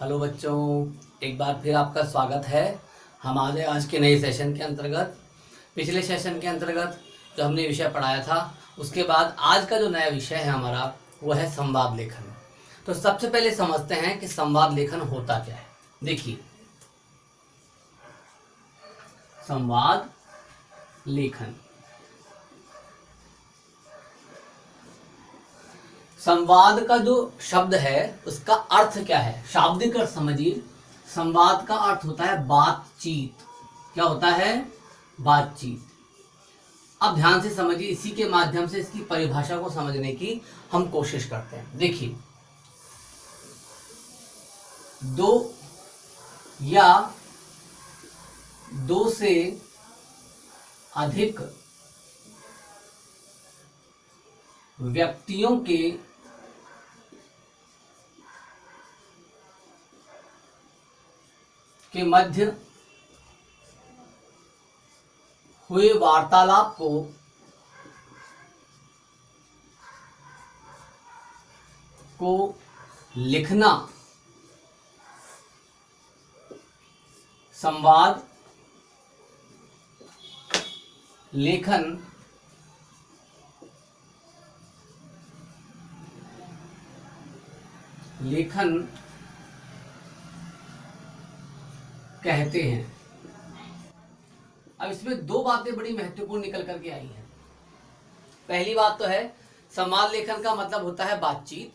Hello बच्चों, एक बार फिर आपका स्वागत है हमारे आज के नए सेशन के अंतर्गत। पिछले सेशन के अंतर्गत जो हमने विषय पढ़ाया था उसके बाद आज का जो नया विषय है हमारा वो है संवाद लेखन। तो सबसे पहले समझते हैं कि संवाद लेखन होता क्या है। देखिए, संवाद लेखन, संवाद का जो शब्द है उसका अर्थ क्या है, शाब्दिक अर्थ समझिए। संवाद का अर्थ होता है बातचीत। क्या होता है? बातचीत। अब ध्यान से समझिए, इसी के माध्यम से इसकी परिभाषा को समझने की हम कोशिश करते हैं। देखिए, दो या दो से अधिक व्यक्तियों के मध्य हुए वार्तालाप को लिखना संवाद लेखन कहते हैं। अब इसमें दो बातें बड़ी महत्वपूर्ण निकल करके आई हैं। पहली बात तो है, संवाद लेखन का मतलब होता है बातचीत,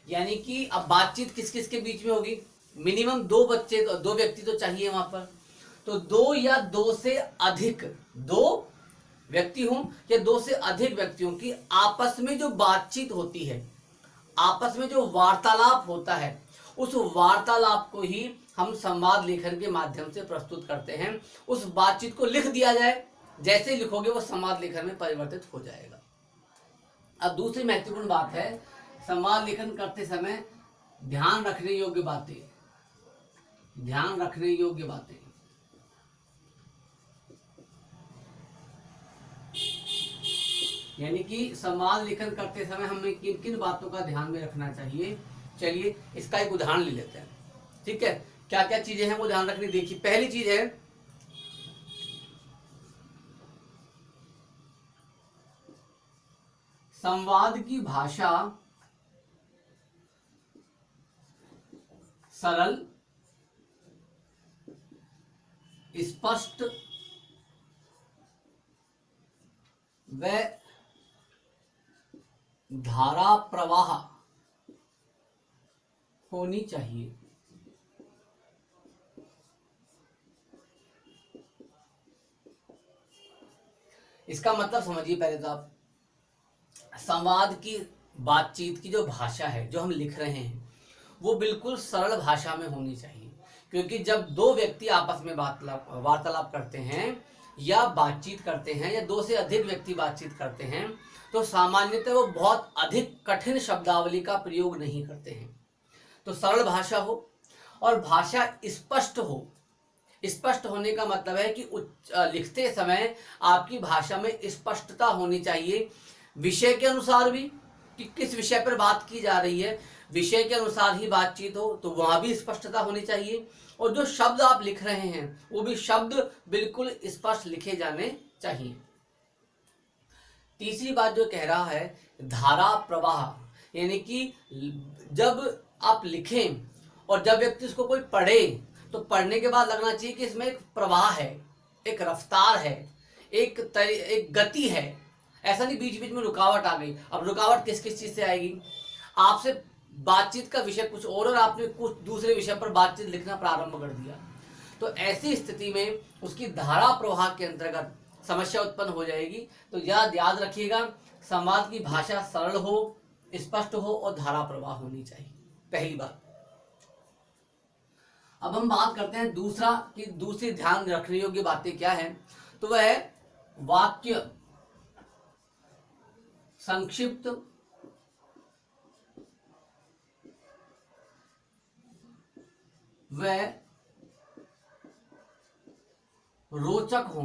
यानी कि अब बातचीत किस किस के बीच में होगी? मिनिमम दो व्यक्ति तो चाहिए वहां पर। तो दो या दो से अधिक, दो व्यक्ति हों या दो से अधिक व्यक्तियों की आपस में जो बातचीत होती है, आपस में जो वार्तालाप होता है, उस वार्तालाप को ही हम संवाद लेखन के माध्यम से प्रस्तुत करते हैं। उस बातचीत को लिख दिया जाए, जैसे लिखोगे वो संवाद लेखन में परिवर्तित हो जाएगा। अब दूसरी महत्वपूर्ण बात है, संवाद लेखन करते समय ध्यान रखने योग्य बातें, ध्यान रखने योग्य बातें। यानी कि संवाद लेखन करते समय हमें किन किन बातों का ध्यान में रखना चाहिए। चलिए इसका एक उदाहरण ले लेते हैं। ठीक है, क्या क्या चीजें हैं वो ध्यान रखनी। देखिए, पहली चीज है संवाद की भाषा सरल, स्पष्ट व धारा प्रवाह होनी चाहिए। इसका मतलब समझिए पहले तो आप, संवाद की बातचीत की जो भाषा है, जो हम लिख रहे हैं, वो बिल्कुल सरल भाषा में होनी चाहिए। क्योंकि जब दो व्यक्ति आपस में वार्तालाप करते हैं या बातचीत करते हैं, या दो से अधिक व्यक्ति बातचीत करते हैं, तो सामान्यतः वो बहुत अधिक कठिन शब्दावली का प्रयोग नहीं करते हैं। तो सरल भाषा हो और भाषा स्पष्ट हो। स्पष्ट होने का मतलब है कि लिखते समय आपकी भाषा में स्पष्टता होनी चाहिए। विषय के अनुसार भी, कि किस विषय पर बात की जा रही है, विषय के अनुसार ही बातचीत हो, तो वहां भी स्पष्टता होनी चाहिए। और जो शब्द आप लिख रहे हैं वो भी शब्द बिल्कुल स्पष्ट लिखे जाने चाहिए। तीसरी बात जो कह रहा है, धारा प्रवाह, यानी कि जब आप लिखें और जब व्यक्ति उसको कोई पढ़े, तो पढ़ने के बाद लगना चाहिए कि इसमें एक प्रवाह है, एक रफ्तार है, एक गति है। ऐसा नहीं बीच बीच में रुकावट आ गई। अब रुकावट किस किस चीज से आएगी? आपसे बातचीत का विषय कुछ और आपने कुछ दूसरे विषय पर बातचीत लिखना प्रारंभ कर दिया, तो ऐसी स्थिति में उसकी धारा प्रवाह के अंतर्गत समस्या उत्पन्न हो जाएगी। तो याद रखिएगा, संवाद की भाषा सरल हो, स्पष्ट हो और धारा प्रवाह होनी चाहिए। पहली बात। अब हम बात करते हैं दूसरा, कि दूसरी ध्यान रखने योग्य बातें क्या हैं। तो वह है वाक्य संक्षिप्त व रोचक हो।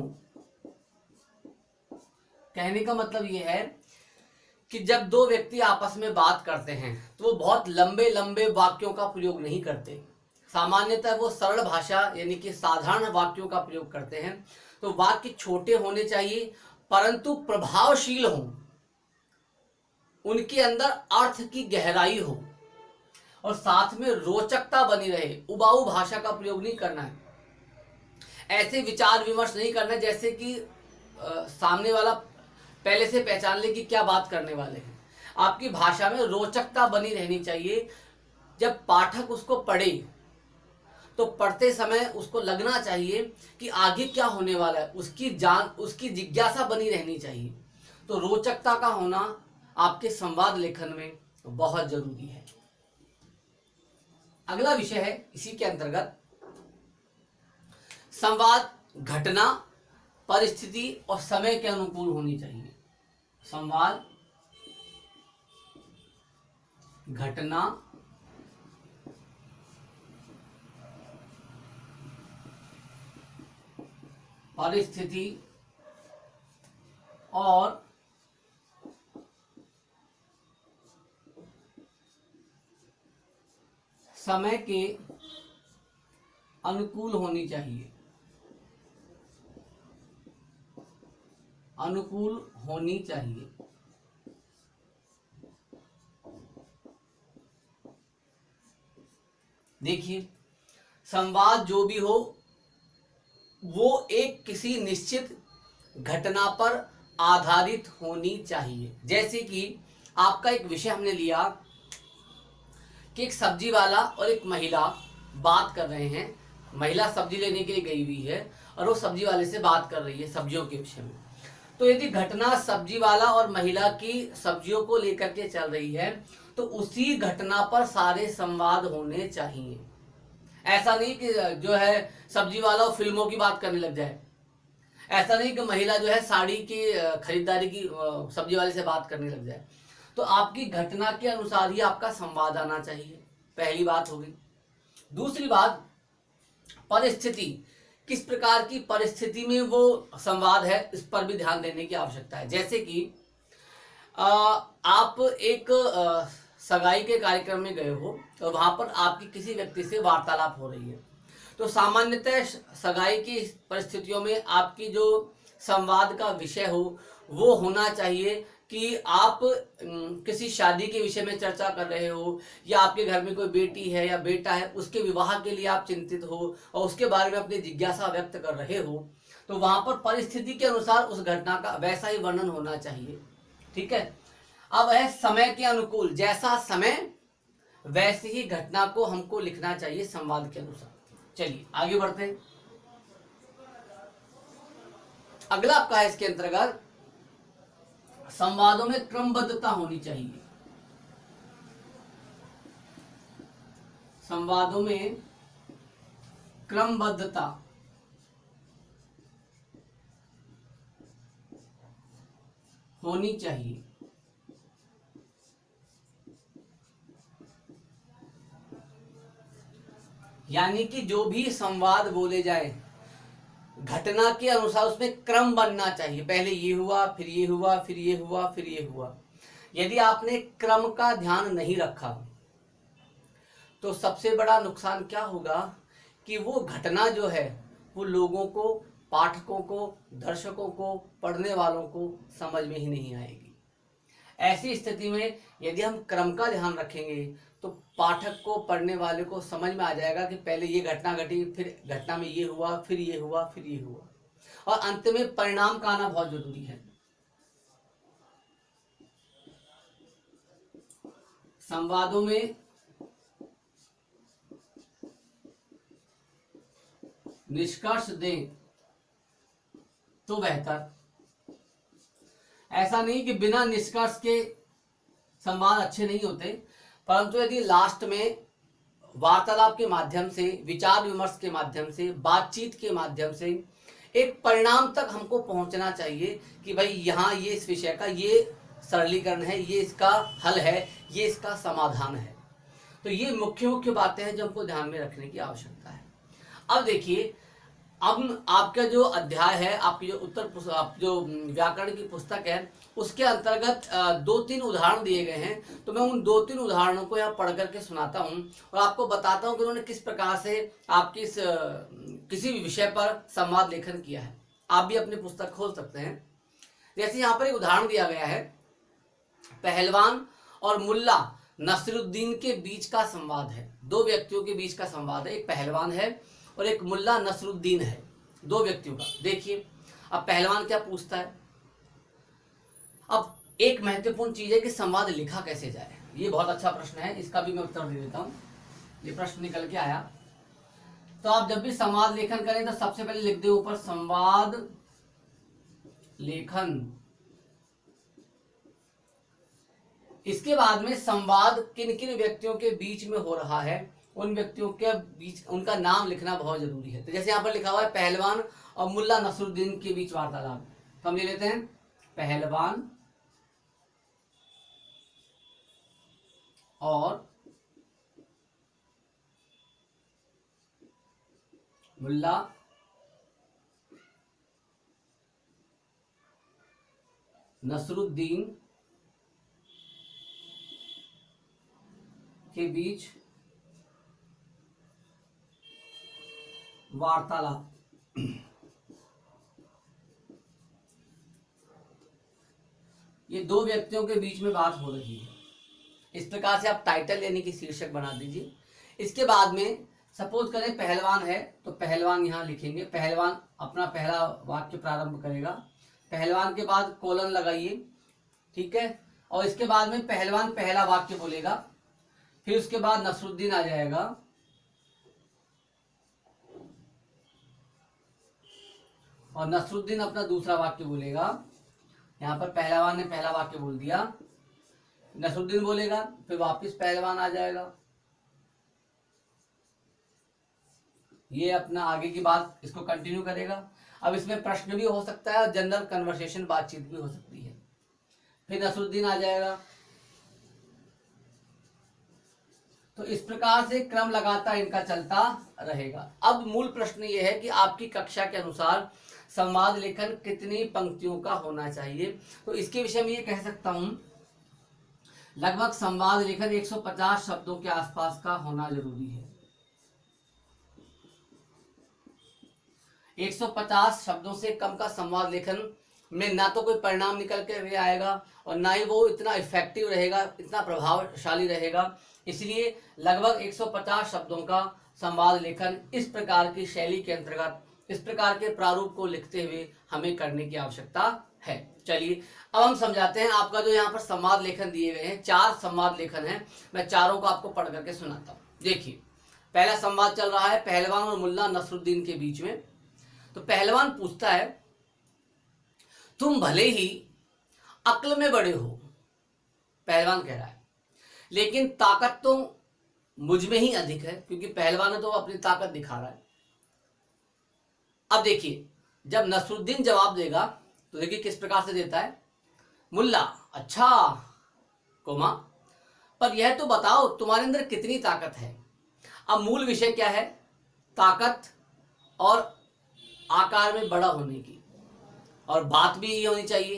कहने का मतलब यह है कि जब दो व्यक्ति आपस में बात करते हैं तो वो बहुत लंबे लंबे वाक्यों का प्रयोग नहीं करते, सामान्यतः वो सरल भाषा यानी कि साधारण वाक्यों का प्रयोग करते हैं। तो वाक्य छोटे होने चाहिए परंतु प्रभावशील हों, उनके अंदर अर्थ की गहराई हो और साथ में रोचकता बनी रहे। उबाऊ भाषा का प्रयोग नहीं करना है, ऐसे विचार विमर्श नहीं करना जैसे कि सामने वाला पहले से पहचान ले कि क्या बात करने वाले हैं। आपकी भाषा में रोचकता बनी रहनी चाहिए। जब पाठक उसको पढ़े तो पढ़ते समय उसको लगना चाहिए कि आगे क्या होने वाला है, उसकी जिज्ञासा बनी रहनी चाहिए। तो रोचकता का होना आपके संवाद लेखन में बहुत जरूरी है। अगला विषय है इसी के अंतर्गत, संवाद घटना, परिस्थिति और समय के अनुकूल होनी चाहिए। संवाद घटना, परिस्थिति और समय के अनुकूल होनी चाहिए, अनुकूल होनी चाहिए। देखिए, संवाद जो भी हो वो एक किसी निश्चित घटना पर आधारित होनी चाहिए। जैसे कि आपका एक विषय हमने लिया कि एक सब्जी वाला और एक महिला बात कर रहे हैं। महिला सब्जी लेने के लिए गई हुई है और वो सब्जी वाले से बात कर रही है सब्जियों के विषय में। तो यदि घटना सब्जी वाला और महिला की सब्जियों को लेकर के चल रही है तो उसी घटना पर सारे संवाद होने चाहिए। ऐसा नहीं कि जो है सब्जी वाला और फिल्मों की बात करने लग जाए, ऐसा नहीं कि महिला जो है साड़ी की खरीदारी की सब्जी वाले से बात करने लग जाए। तो आपकी घटना के अनुसार ही आपका संवाद आना चाहिए, पहली बात होगी। दूसरी बात, परिस्थिति, किस प्रकार की परिस्थिति में वो संवाद है इस पर भी ध्यान देने की आवश्यकता है। जैसे कि आप एक सगाई के कार्यक्रम में गए हो और वहां पर आपकी किसी व्यक्ति से वार्तालाप हो रही है, तो सामान्यतः सगाई की परिस्थितियों में आपकी जो संवाद का विषय हो वो होना चाहिए कि आप किसी शादी के विषय में चर्चा कर रहे हो, या आपके घर में कोई बेटी है या बेटा है उसके विवाह के लिए आप चिंतित हो और उसके बारे में अपनी जिज्ञासा व्यक्त कर रहे हो। तो वहां पर परिस्थिति के अनुसार उस घटना का वैसा ही वर्णन होना चाहिए। ठीक है। अब है समय के अनुकूल, जैसा समय वैसे ही घटना को हमको लिखना चाहिए संवाद के अनुसार। चलिए आगे बढ़ते हैं। अगला आपका है इसके अंतर्गत, संवादों में क्रमबद्धता होनी चाहिए। संवादों में क्रमबद्धता होनी चाहिए। यानी कि जो भी संवाद बोले जाए घटना के अनुसार उसमें क्रम बनना चाहिए। पहले ये हुआ, फिर ये हुआ, फिर ये हुआ, फिर ये हुआ। यदि आपने क्रम का ध्यान नहीं रखा तो सबसे बड़ा नुकसान क्या होगा कि वो घटना जो है वो लोगों को, पाठकों को, दर्शकों को, पढ़ने वालों को समझ में ही नहीं आएगी। ऐसी स्थिति में यदि हम क्रम का ध्यान रखेंगे तो पाठक को, पढ़ने वाले को समझ में आ जाएगा कि पहले ये घटना घटी, फिर घटना में ये हुआ, फिर ये हुआ, फिर ये हुआ, और अंत में परिणाम का आना बहुत जरूरी है। संवादों में निष्कर्ष दें तो बेहतर। ऐसा नहीं कि बिना निष्कर्ष के संवाद अच्छे नहीं होते, परंतु यदि लास्ट में वार्तालाप के माध्यम से, विचार विमर्श के माध्यम से, बातचीत के माध्यम से एक परिणाम तक हमको पहुंचना चाहिए कि भाई यहाँ ये इस विषय का ये सरलीकरण है, ये इसका हल है, ये इसका समाधान है। तो ये मुख्य मुख्य बातें हैं जो हमको ध्यान में रखने की आवश्यकता है। अब देखिए, अब आपका जो अध्याय है, आपकी जो आप जो व्याकरण की पुस्तक है, उसके अंतर्गत दो तीन उदाहरण दिए गए हैं। तो मैं उन दो तीन उदाहरणों को यहाँ पढ़ करके सुनाता हूँ और आपको बताता हूँ कि उन्होंने किस प्रकार से आपकी इस किसी भी विषय पर संवाद लेखन किया है। आप भी अपनी पुस्तक खोल सकते हैं। जैसे यहाँ पर एक उदाहरण दिया गया है, पहलवान और मुल्ला नसरुद्दीन के बीच का संवाद है। दो व्यक्तियों के बीच का संवाद है, एक पहलवान है और एक मुल्ला नसरुद्दीन है, दो व्यक्तियों का। देखिए अब पहलवान क्या पूछता है। अब एक महत्वपूर्ण चीज है कि संवाद लिखा कैसे जाए। ये बहुत अच्छा प्रश्न है, इसका भी मैं उत्तर दे देता हूं। ये प्रश्न निकल के आया। तो आप जब भी संवाद लेखन करें तो सबसे पहले लिख दे ऊपर संवाद लेखन। इसके बाद में संवाद किन किन व्यक्तियों के बीच में हो रहा है, उन व्यक्तियों के बीच उनका नाम लिखना बहुत जरूरी है। तो जैसे यहाँ पर लिखा हुआ है पहलवान और मुल्ला नसरुद्दीन के बीच वार्तालाप, तो हम ले लेते हैं पहलवान और मुल्ला नसरुद्दीन के बीच वार्तालाप। ये दो व्यक्तियों के बीच में बात हो रही है। इस प्रकार से आप टाइटल यानी कि शीर्षक बना दीजिए। इसके बाद में सपोज करें पहलवान है तो पहलवान यहां लिखेंगे। पहलवान अपना पहला वाक्य प्रारंभ करेगा, पहलवान के बाद कोलन लगाइए, ठीक है। और इसके बाद में पहलवान पहला वाक्य बोलेगा, फिर उसके बाद नसरुद्दीन आ जाएगा, और नसरुद्दीन अपना दूसरा वाक्य बोलेगा। यहां पर पहलवान ने पहला वाक्य बोल दिया, नसरुद्दीन बोलेगा, फिर वापस पहलवान आ जाएगा। ये अपना आगे की बात इसको कंटिन्यू करेगा। अब इसमें प्रश्न भी हो सकता है और जनरल कन्वर्सेशन बातचीत भी हो सकती है। फिर नसरुद्दीन आ जाएगा। तो इस प्रकार से क्रम लगातार इनका चलता रहेगा। अब मूल प्रश्न ये है कि आपकी कक्षा के अनुसार संवाद लेखन कितनी पंक्तियों का होना चाहिए। तो इसके विषय में ये कह सकता हूं, लगभग संवाद लेखन 150 शब्दों के आसपास का होना जरूरी है। 150 शब्दों से कम का संवाद लेखन में ना तो कोई परिणाम निकल के आएगा और ना ही वो इतना इफेक्टिव रहेगा, इतना प्रभावशाली रहेगा। इसलिए लगभग 150 शब्दों का संवाद लेखन इस प्रकार की शैली के अंतर्गत, इस प्रकार के प्रारूप को लिखते हुए हमें करने की आवश्यकता है। चलिए अब हम समझाते हैं। आपका जो यहाँ पर संवाद लेखन दिए गए हैं, 4 संवाद लेखन हैं, मैं चारों को आपको पढ़ करके सुनाता हूँ। देखिए पहला संवाद चल रहा है पहलवान और मुल्ला नसरुद्दीन के बीच में। तो पहलवान पूछता है, तुम भले ही अक्ल में बड़े हो, पहलवान कह रहा है, लेकिन ताकत तो मुझ में ही अधिक है, क्योंकि पहलवान है तो वो अपनी ताकत दिखा रहा है। अब देखिए जब नसरुद्दीन जवाब देगा तो देखिए किस प्रकार से देता है, मुल्ला अच्छा कोमा, पर यह तो बताओ तुम्हारे अंदर कितनी ताकत है। अब मूल विषय क्या है, ताकत और आकार में बड़ा होने की, और बात भी ये होनी चाहिए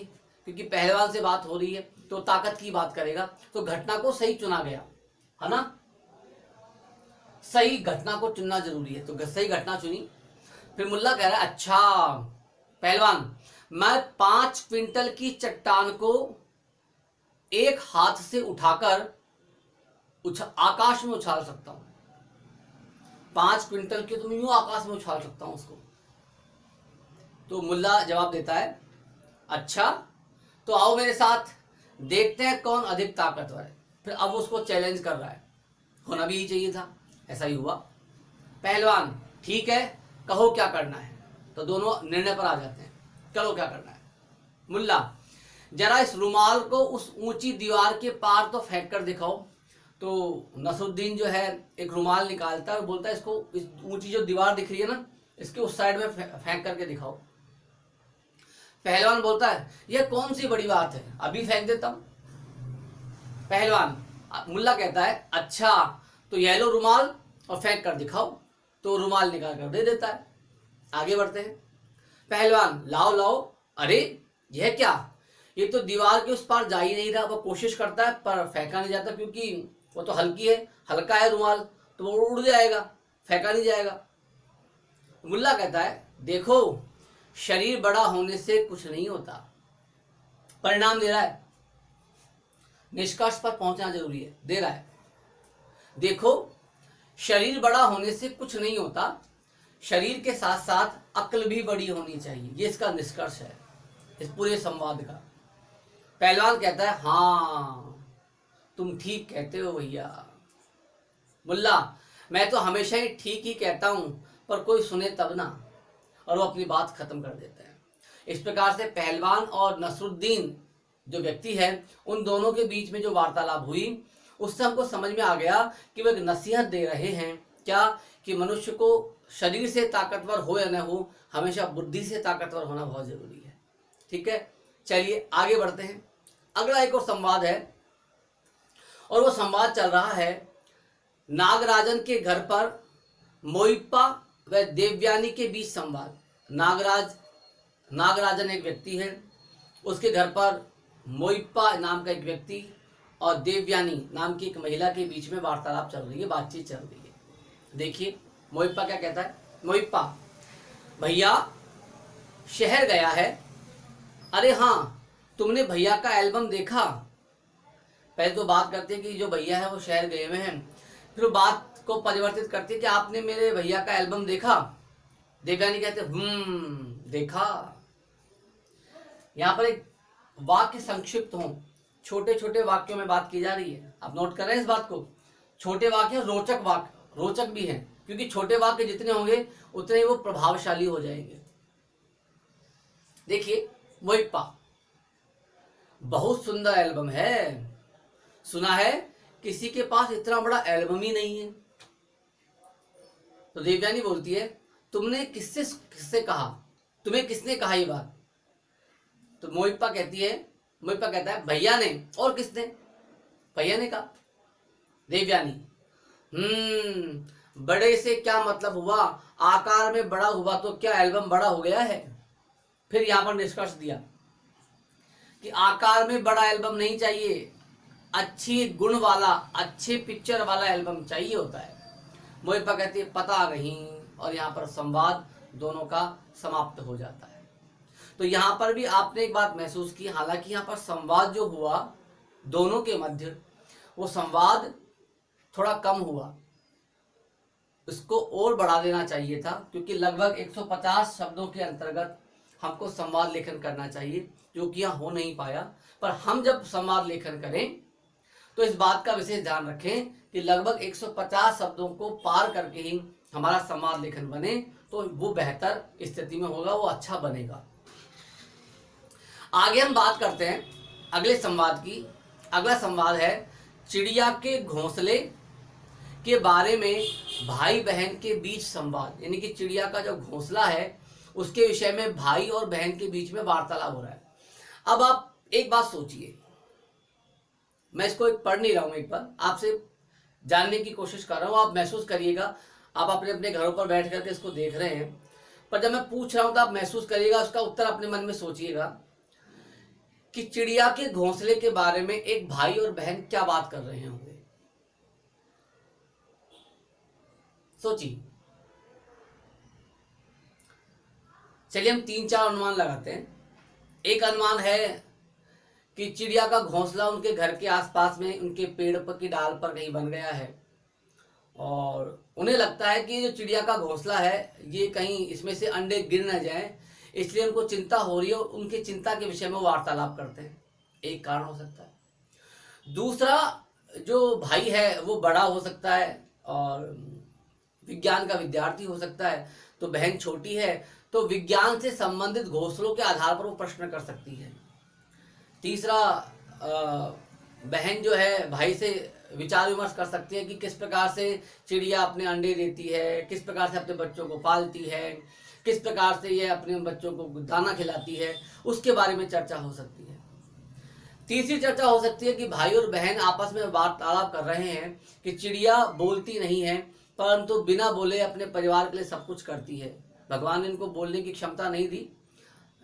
क्योंकि पहलवान से बात हो रही है तो ताकत की बात करेगा। तो घटना को सही चुना गया है ना, सही घटना को चुनना जरूरी है, तो सही घटना चुनी। फिर मुल्ला कह रहा है, अच्छा पहलवान, मैं 5 क्विंटल की चट्टान को एक हाथ से उठाकर आकाश में उछाल सकता हूं। 5 क्विंटल की तो मैं यूं आकाश में उछाल सकता हूं उसको। तो मुल्ला जवाब देता है, अच्छा तो आओ मेरे साथ, देखते हैं कौन अधिक ताकतवर है। फिर अब उसको चैलेंज कर रहा है, होना भी ही चाहिए था, ऐसा ही हुआ। पहलवान ठीक है, कहो क्या करना है। तो दोनों निर्णय पर आ जाते हैं, चलो क्या करना है। मुल्ला, जरा इस रुमाल को उस ऊंची दीवार के पार तो फेंक कर दिखाओ। तो नसरुद्दीन जो है एक रुमाल निकालता है और बोलता है, इसको इस ऊंची जो दीवार दिख रही है ना, इसके उस साइड में फेंक करके दिखाओ। पहलवान बोलता है, यह कौन सी बड़ी बात है, अभी फेंक देता हूं। पहलवान, मुल्ला कहता है, अच्छा तो यह लो रुमाल और फेंक कर दिखाओ। तो रुमाल निकाल कर दे देता है। आगे बढ़ते हैं। पहलवान, लाओ लाओ। अरे यह क्या, ये तो दीवार के उस पार जा ही नहीं रहा। वो कोशिश करता है पर फेंका नहीं जाता, क्योंकि वो तो हल्की है, हल्का है रुमाल, तो वो उड़ जाएगा, फेंका नहीं जाएगा। मुल्ला कहता है देखो, शरीर बड़ा होने से कुछ नहीं होता। परिणाम दे रहा है, निष्कर्ष पर पहुंचना जरूरी है, दे रहा है। देखो, शरीर बड़ा होने से कुछ नहीं होता, शरीर के साथ साथ अक्ल भी बड़ी होनी चाहिए। ये इसका निष्कर्ष है इस पूरे संवाद का। पहलवान कहता है हाँ, तुम ठीक कहते हो भैया। मुल्ला, मैं तो हमेशा ही ठीक ही कहता हूं, पर कोई सुने तब ना। और वो अपनी बात खत्म कर देते हैं। इस प्रकार से पहलवान और नसरुद्दीन जो व्यक्ति है, उन दोनों के बीच में जो वार्तालाप हुई, उससे हमको समझ में आ गया कि वो एक नसीहत दे रहे हैं, क्या कि मनुष्य को शरीर से ताकतवर हो या न हो, हमेशा बुद्धि से ताकतवर होना बहुत जरूरी है। ठीक है, चलिए आगे बढ़ते हैं। अगला एक और संवाद है, और वो संवाद चल रहा है नागराजन के घर पर मोइप्पा व देवयानी के बीच संवाद। नागराजन एक व्यक्ति है, उसके घर पर मोइप्पा नाम का एक व्यक्ति और देवयानी नाम की एक महिला के बीच में वार्तालाप चल रही है, बातचीत चल रही है। देखिए मोइप्पा क्या कहता है। मोइप्पा, भैया शहर गया है। अरे हाँ, तुमने भैया का एल्बम देखा? पहले तो बात करते हैं कि जो भैया है वो शहर गए हुए हैं, फिर बात को परिवर्तित करती है कि आपने मेरे भैया का एल्बम देखा? देवयानी कहते देखा। यहां पर एक वाक्य संक्षिप्त हो, छोटे छोटे वाक्यों में बात की जा रही है। आप नोट कर रहे हैं इस बात को। छोटे वाक्य, रोचक वाक्य, रोचक भी हैं, क्योंकि छोटे वाक्य जितने होंगे उतने ही वो प्रभावशाली हो जाएंगे। देखिए मोइप्पा, बहुत सुंदर एल्बम है, सुना है किसी के पास इतना बड़ा एल्बम ही नहीं है। तो देवयानी बोलती है तुमने किससे कहा, तुम्हें किसने कहा ये बात? तो मोइप्पा कहता है भैया ने। और किसने? भैया ने कहा। देवयानी, बड़े से क्या मतलब हुआ, आकार में बड़ा हुआ तो क्या एल्बम बड़ा हो गया है? फिर यहां पर निष्कर्ष दिया कि आकार में बड़ा एल्बम नहीं चाहिए, अच्छी गुण वाला, अच्छे पिक्चर वाला एल्बम चाहिए होता है। मोइप्पा कहती है पता नहीं, और यहाँ पर संवाद दोनों का समाप्त हो जाता है। तो यहाँ पर भी आपने एक बात महसूस की, हालांकि यहाँ पर संवाद जो हुआ दोनों के मध्य, वो संवाद थोड़ा कम हुआ, इसको और बढ़ा देना चाहिए था, क्योंकि लगभग 150 शब्दों के अंतर्गत हमको संवाद लेखन करना चाहिए, जो कि यहाँ हो नहीं पाया। पर हम जब संवाद लेखन करें तो इस बात का विशेष ध्यान रखें कि लगभग 150 शब्दों को पार करके ही हमारा संवाद लेखन बने, तो वो बेहतर स्थिति में होगा, वो अच्छा बनेगा। आगे हम बात करते हैं अगले संवाद की। अगला संवाद है चिड़िया के घोंसले के बारे में भाई बहन के बीच संवाद, यानी कि चिड़िया का जो घोंसला है उसके विषय में भाई और बहन के बीच में वार्तालाप हो रहा है। अब आप एक बात सोचिए, मैं इसको एक पढ़ नहीं रहा हूं, एक बार आपसे जानने की कोशिश कर रहा हूं, आप महसूस करिएगा। आप अपने अपने घरों पर बैठ करके इसको देख रहे हैं, पर जब मैं पूछ रहा हूं तो आप महसूस करिएगा, उसका उत्तर अपने मन में सोचिएगा कि चिड़िया के घोंसले के बारे में एक भाई और बहन क्या बात कर रहे होंगे। सोचिए। चलिए हम 3-4 अनुमान लगाते हैं। एक अनुमान है कि चिड़िया का घोंसला उनके घर के आसपास में उनके पेड़ पर की डाल पर कहीं बन गया है, और उन्हें लगता है कि जो चिड़िया का घोंसला है ये कहीं इसमें से अंडे गिर न जाएं, इसलिए उनको चिंता हो रही है, और उनकी चिंता के विषय में वार्तालाप करते हैं। एक कारण हो सकता है। दूसरा, जो भाई है वो बड़ा हो सकता है और विज्ञान का विद्यार्थी हो सकता है, तो बहन छोटी है, तो विज्ञान से संबंधित घोंसलों के आधार पर वो प्रश्न कर सकती है। तीसरा, बहन जो है भाई से विचार विमर्श कर सकती है कि किस प्रकार से चिड़िया अपने अंडे देती है, किस प्रकार से अपने बच्चों को पालती है, किस प्रकार से ये अपने बच्चों को दाना खिलाती है, उसके बारे में चर्चा हो सकती है। तीसरी चर्चा हो सकती है कि भाई और बहन आपस में वार्तालाप कर रहे हैं कि चिड़िया बोलती नहीं है, परंतु बिना बोले अपने परिवार के लिए सब कुछ करती है, भगवान ने इनको बोलने की क्षमता नहीं दी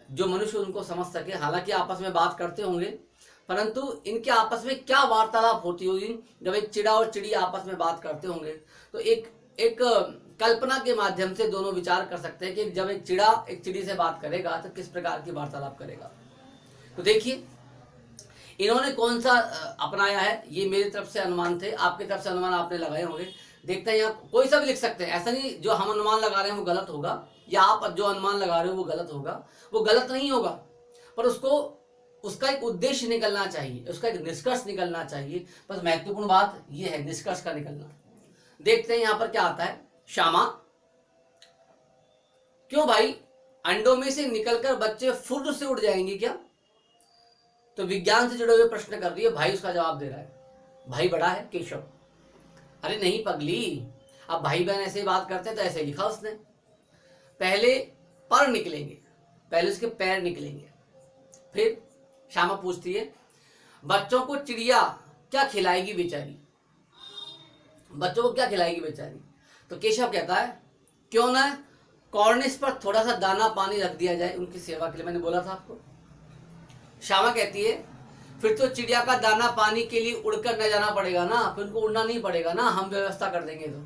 जो मनुष्य उनको समझ सके। हालांकि आपस में बात करते होंगे, परंतु इनके आपस में क्या वार्तालाप होती होगी जब एक चिड़ा और चिड़ी आपस में बात करते होंगे। तो एक कल्पना के माध्यम से दोनों विचार कर सकते हैं कि जब एक चिड़ा एक चिड़ी से बात करेगा तो किस प्रकार की वार्तालाप करेगा। तो देखिए इन्होंने कौन सा अपनाया है, ये मेरी तरफ से अनुमान थे, आपकी तरफ से अनुमान आपने लगाए होंगे। देखते हैं यहाँ कोई सा भी लिख सकते हैं, ऐसा नहीं जो हम अनुमान लगा रहे हैं वो गलत होगा या आप जो अनुमान लगा रहे हो वो गलत होगा। वो गलत नहीं होगा, पर उसका एक उद्देश्य निकलना चाहिए, उसका एक निष्कर्ष निकलना चाहिए। बस महत्वपूर्ण बात ये है निष्कर्ष का निकलना। देखते हैं यहाँ पर क्या आता है। श्यामा, क्यों भाई, अंडों में से निकलकर बच्चे फुर्र से उड़ जाएंगे क्या? तो विज्ञान से जुड़े हुए प्रश्न कर रही है, भाई उसका जवाब दे रहा है। भाई बड़ा है केशव। अरे नहीं पगली, अब भाई बहन ऐसे बात करते हैं तो ऐसे लिखा उसने। पहले पर निकलेंगे, पहले उसके पैर निकलेंगे। फिर श्यामा पूछती है, बच्चों को चिड़िया क्या खिलाएगी बेचारी? बच्चों को क्या खिलाएगी बेचारी? तो केशव कहता है, क्यों ना कॉर्निस पर थोड़ा सा दाना पानी रख दिया जाए उनकी सेवा के लिए, मैंने बोला था आपको। श्यामा कहती है, फिर तो चिड़िया का दाना पानी के लिए उड़कर न जाना पड़ेगा ना, फिर उनको उड़ना नहीं पड़ेगा ना, हम व्यवस्था कर देंगे। तो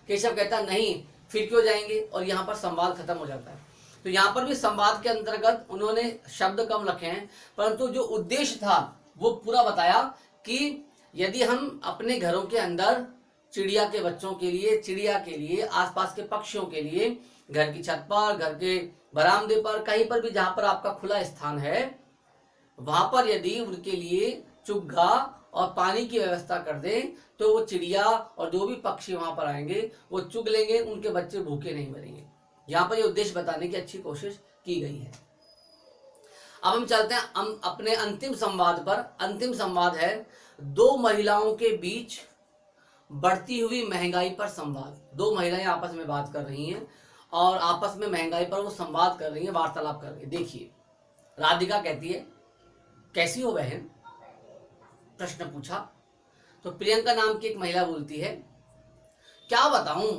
केशव कहता नहीं, फिर क्यों जाएंगे, और यहाँ पर संवाद खत्म हो जाता है। तो यहाँ पर भी संवाद के अंतर्गत उन्होंने शब्द कम रखे हैं, परंतु जो उद्देश्य था वो पूरा बताया कि यदि हम अपने घरों के अंदर चिड़िया के बच्चों के लिए, चिड़िया के लिए, आसपास के पक्षियों के लिए, घर की छत पर, घर के बरामदे पर, कहीं पर भी जहां पर आपका खुला स्थान है, वहां पर यदि उनके लिए चुग्गा और पानी की व्यवस्था कर दें तो वो चिड़िया और जो भी पक्षी वहां पर आएंगे वो चुग लेंगे, उनके बच्चे भूखे नहीं मरेंगे। यहाँ पर ये उद्देश्य बताने की अच्छी कोशिश की गई है। अब हम चलते हैं हम अपने अंतिम संवाद पर। अंतिम संवाद है दो महिलाओं के बीच बढ़ती हुई महंगाई पर संवाद। दो महिलाएं आपस में बात कर रही हैं और आपस में महंगाई पर वो संवाद कर रही हैं, वार्तालाप कर रही है। देखिए राधिका कहती है, कैसी हो बहन? प्रश्न पूछा। तो प्रियंका नाम की एक महिला बोलती है, क्या बताऊं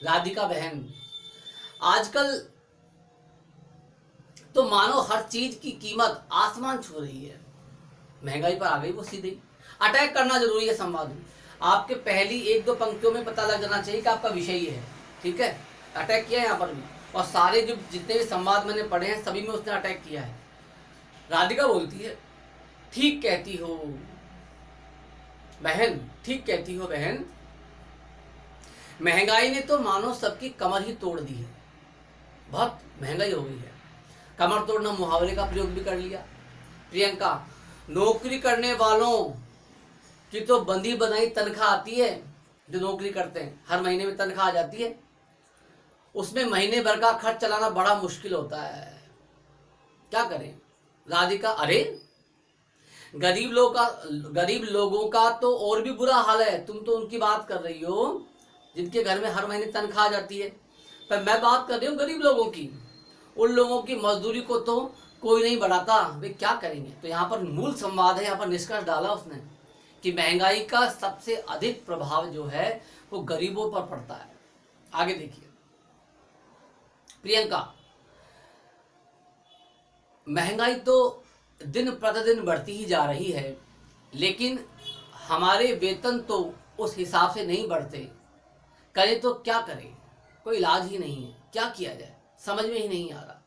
राधिका बहन, आजकल तो मानो हर चीज की कीमत आसमान छू रही है। महंगाई पर आ गई वो सीधे। अटैक करना जरूरी है संवाद में। आपके पहली एक दो पंक्तियों में पता लग जाना चाहिए कि आपका विषय ये है, ठीक है। अटैक किया है यहाँ पर भी, और सारे जो जितने भी संवाद मैंने पढ़े हैं सभी में उसने अटैक किया है। राधिका बोलती है, ठीक कहती हो बहन, ठीक कहती हो बहन, महंगाई ने तो मानो सबकी कमर ही तोड़ दी है। बहुत महंगाई हो गई है। कमर तोड़ना मुहावरे का प्रयोग भी कर लिया। प्रियंका, नौकरी करने वालों की तो बंधी बनाई तनख्वाह आती है, जो नौकरी करते हैं हर महीने में तनख्वाह आ जाती है, उसमें महीने भर का खर्च चलाना बड़ा मुश्किल होता है, क्या करें। राधिका, अरे गरीब लोगों का तो और भी बुरा हाल है। तुम तो उनकी बात कर रही हो जिनके घर में हर महीने तनख्वाह आ जाती है, पर मैं बात कर रही हूँ गरीब लोगों की। उन लोगों की मजदूरी को तो कोई नहीं बढ़ाता, वे क्या करेंगे। तो यहाँ पर मूल संवाद है, यहाँ पर निष्कर्ष डाला उसने कि महंगाई का सबसे अधिक प्रभाव जो है वो गरीबों पर पड़ता है। आगे देखिए। प्रियंका, महंगाई तो दिन प्रतिदिन बढ़ती ही जा रही है, लेकिन हमारे वेतन तो उस हिसाब से नहीं बढ़ते। करें तो क्या करें, कोई इलाज ही नहीं है, क्या किया जाए समझ में ही नहीं आ रहा।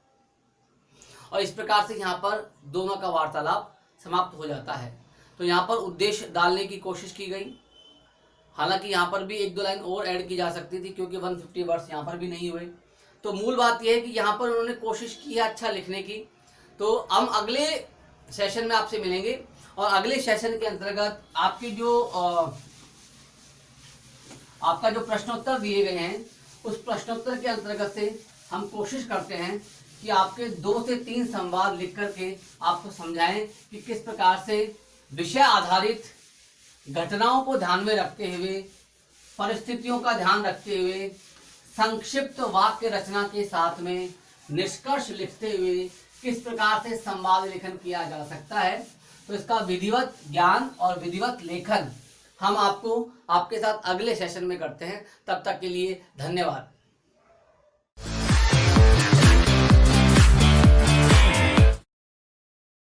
और इस प्रकार से यहाँ पर दोनों का वार्तालाप समाप्त हो जाता है। तो यहाँ पर उद्देश्य डालने की कोशिश की गई। हालांकि यहाँ पर भी एक दो लाइन और ऐड की जा सकती थी, क्योंकि 150 वर्ड्स यहाँ पर भी नहीं हुए। तो मूल बात यह है कि यहाँ पर उन्होंने कोशिश की है अच्छा लिखने की। तो हम अगले सेशन में आपसे मिलेंगे, और अगले सेशन के अंतर्गत आपकी जो आपका जो प्रश्नोत्तर दिए गए हैं उस प्रश्नोत्तर के अंतर्गत से हम कोशिश करते हैं कि आपके 2 से 3 संवाद लिख करके आपको समझाएं कि किस प्रकार से विषय आधारित घटनाओं को ध्यान में रखते हुए, परिस्थितियों का ध्यान रखते हुए, संक्षिप्त वाक्य रचना के साथ में निष्कर्ष लिखते हुए किस प्रकार से संवाद लेखन किया जा सकता है। तो इसका विधिवत ज्ञान और विधिवत लेखन हम आपको आपके साथ अगले सेशन में करते हैं। तब तक के लिए धन्यवाद।